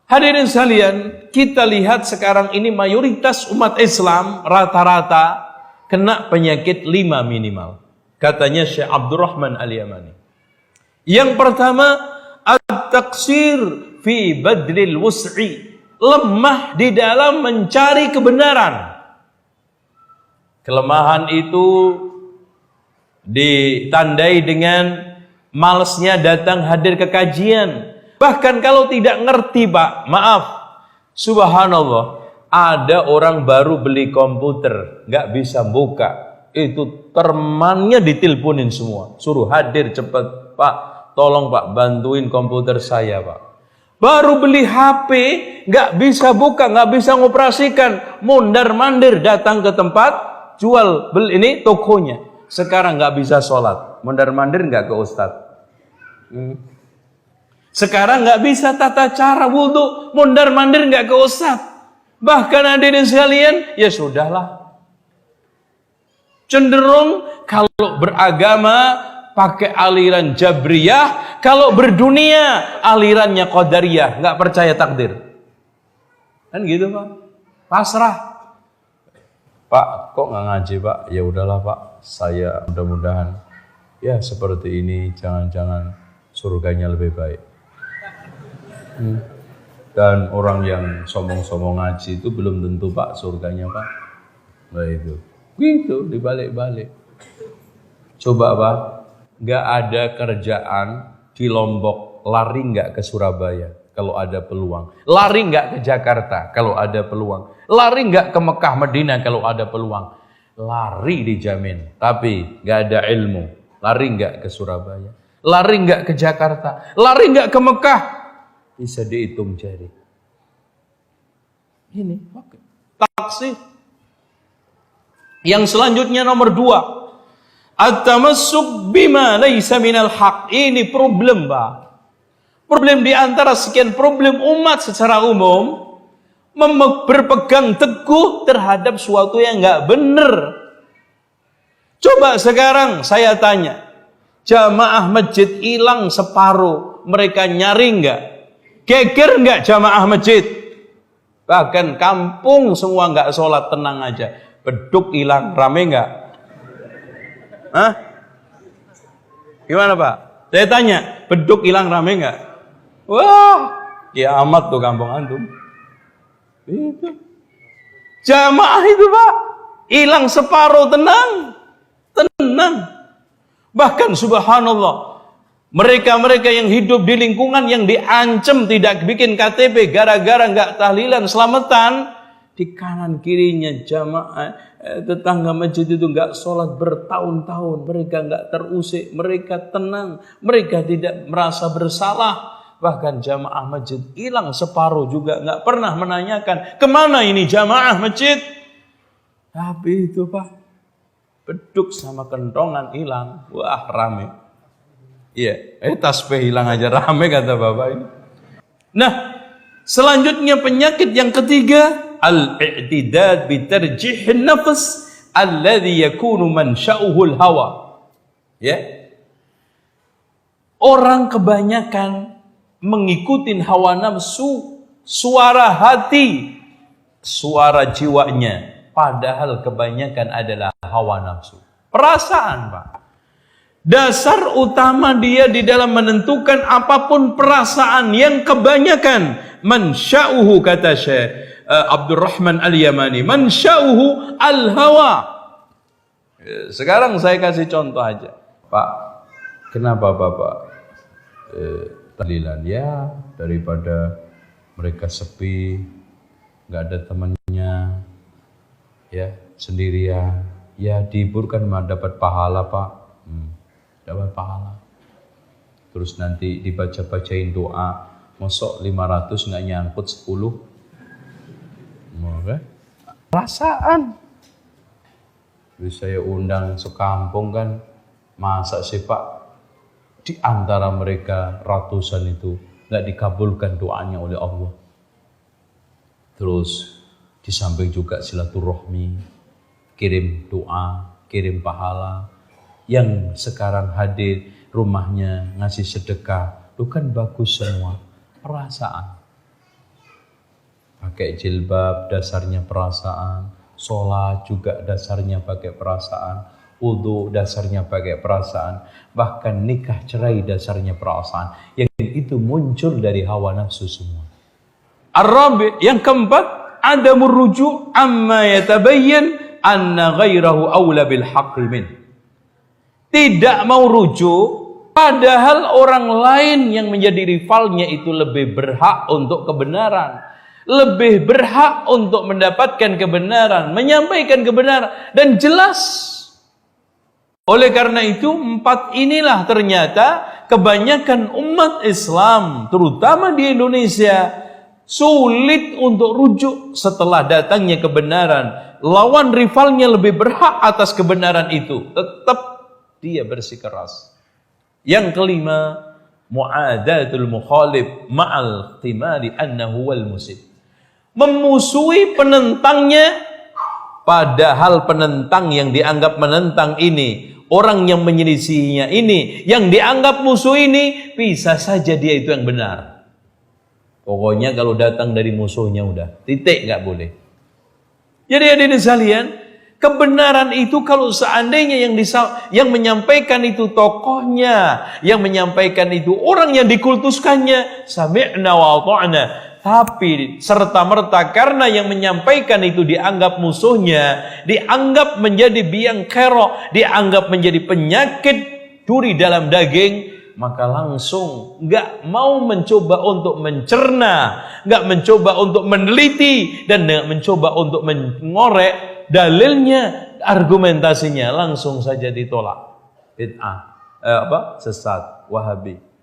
Hadirin sekalian, kita lihat sekarang ini mayoritas umat Islam rata-rata kena penyakit 5 minimal. Katanya Syekh Abdurrahman Al-Yamani. Yang pertama, at-taqsir fi badlil wus'i. Lemah di dalam mencari kebenaran. Kelemahan itu ditandai dengan malasnya datang hadir ke kajian. Bahkan kalau tidak ngerti, Pak, maaf, subhanallah, ada orang baru beli komputer, nggak bisa buka, itu temannya diteleponin semua, suruh hadir cepat, Pak, tolong Pak, bantuin komputer saya, Pak. Baru beli HP, nggak bisa buka, nggak bisa ngoperasikan, mondar-mandir datang ke tempat jual beli ini tokonya. Sekarang nggak bisa sholat, mondar-mandir nggak ke ustadz. Sekarang nggak bisa tata cara wudhu, mondar-mandir nggak ke ustadz. Bahkan hadirin sekalian, ya sudahlah. Cenderung kalau beragama pakai aliran Jabriyah, kalau berdunia alirannya Qadariyah, nggak percaya takdir. Kan gitu, Pak. Pasrah. Pak, kok nggak ngaji, Pak? Ya udahlah, Pak. Saya mudah-mudahan ya seperti ini, jangan-jangan surganya lebih baik. Dan orang yang sombong-sombong ngaji itu belum tentu, Pak, surganya, Pak. Nah itu, gitu dibalik-balik. Coba, Pak, nggak ada kerjaan di Lombok, lari nggak ke Surabaya kalau ada peluang, lari nggak ke Jakarta kalau ada peluang, lari nggak ke Mekah Madinah kalau ada peluang, lari dijamin. Tapi nggak ada ilmu, lari nggak ke Surabaya, lari nggak ke Jakarta, lari nggak ke Mekah, bisa dihitung jari. Ini oke. Taksir. Yang selanjutnya nomor 2, at-tamassuk bima laisa minal haq. Ini problem, Pak. Problem di antara sekian problem umat secara umum, berpegang teguh terhadap suatu yang enggak benar. Coba sekarang saya tanya, jamaah masjid hilang separuh, mereka nyari enggak? Geger enggak jamaah masjid? Bahkan kampung semua enggak sholat, tenang aja. Beduk hilang, rame enggak? Hah? Gimana, Pak? Saya tanya, beduk hilang rame enggak? Wah, kiamat tuh kampung antum. Itu. Jamaah itu, Pak, hilang separuh, tenang. Bahkan subhanallah, mereka-mereka yang hidup di lingkungan yang diancam tidak bikin KTP gara-gara enggak tahlilan selamatan, di kanan kirinya jamaah tetangga masjid itu enggak sholat bertahun-tahun, mereka enggak terusik, mereka tenang, mereka tidak merasa bersalah. Bahkan jamaah masjid hilang separuh juga enggak pernah menanyakan kemana ini jamaah masjid. Tapi itu, Pak, beduk sama kentongan hilang, wah rame. Iya, tasbih hilang aja rame kata bapak ini. Nah, selanjutnya penyakit yang ketiga, al-i'tidad bi tarjihin nafs alladhi yakunu mansha'uhu al-hawa. Ya. Orang kebanyakan mengikuti hawa nafsu, suara hati, suara jiwanya, padahal kebanyakan adalah hawa nafsu. Perasaan, Pak. Dasar utama dia di dalam menentukan apapun perasaan yang kebanyakan mansya'uhu, kata Syekh Abdurrahman Al-Yamani, mansya'uhu al-hawa. Sekarang saya kasih contoh aja. Pak, kenapa Bapak tahlilan? Ya, daripada mereka sepi, nggak ada temannya, ya sendirian, ya dihiburkan mah dapat pahala, Pak. Dapat pahala. Terus nanti dibaca-bacain doa, mosok 500 nggak nyangkut 10. Perasaan. Terus saya undang sekampung kan, masa sih Pak di antara mereka ratusan itu nggak dikabulkan doanya oleh Allah. Terus di samping juga silaturahmi, kirim doa, kirim pahala. Yang sekarang hadir rumahnya ngasih sedekah, itu kan bagus semua. Perasaan. Pakai jilbab dasarnya perasaan, sholat juga dasarnya pakai perasaan, wudu dasarnya pakai perasaan, bahkan nikah cerai dasarnya perasaan. Yang itu muncul dari hawa nafsu semua. Ar-rabi, yang keempat, adamur ruju' amma yatabayyan anna ghairahu awla bil haqqi min. Tidak mau rujuk, padahal orang lain yang menjadi rivalnya itu lebih berhak untuk kebenaran, lebih berhak untuk mendapatkan kebenaran, menyampaikan kebenaran, dan jelas. Oleh karena itu, empat inilah ternyata kebanyakan umat Islam, terutama di Indonesia, sulit untuk rujuk setelah datangnya kebenaran. Lawan rivalnya lebih berhak atas kebenaran itu, tetap dia bersikeras. Yang kelima, mu'adatul mukhalif ma'al ihtimali annahu wal musib. Memusuhi penentangnya, padahal penentang yang dianggap menentang ini, orang yang menyelisihinya ini, yang dianggap musuh ini, bisa saja dia itu yang benar. Pokoknya kalau datang dari musuhnya udah, titik, nggak boleh. Jadi hadirin sekalian, kebenaran itu kalau seandainya yang menyampaikan itu tokohnya, yang menyampaikan itu orang yang dikultuskannya, sami'na wa ata'na. Tapi serta-merta karena yang menyampaikan itu dianggap musuhnya, dianggap menjadi biang kerok, dianggap menjadi penyakit duri dalam daging, maka langsung nggak mau mencoba untuk mencerna, nggak mencoba untuk meneliti, dan nggak mencoba untuk mengorek dalilnya, argumentasinya, langsung saja ditolak. Bid'ah, sesat, Wahabi.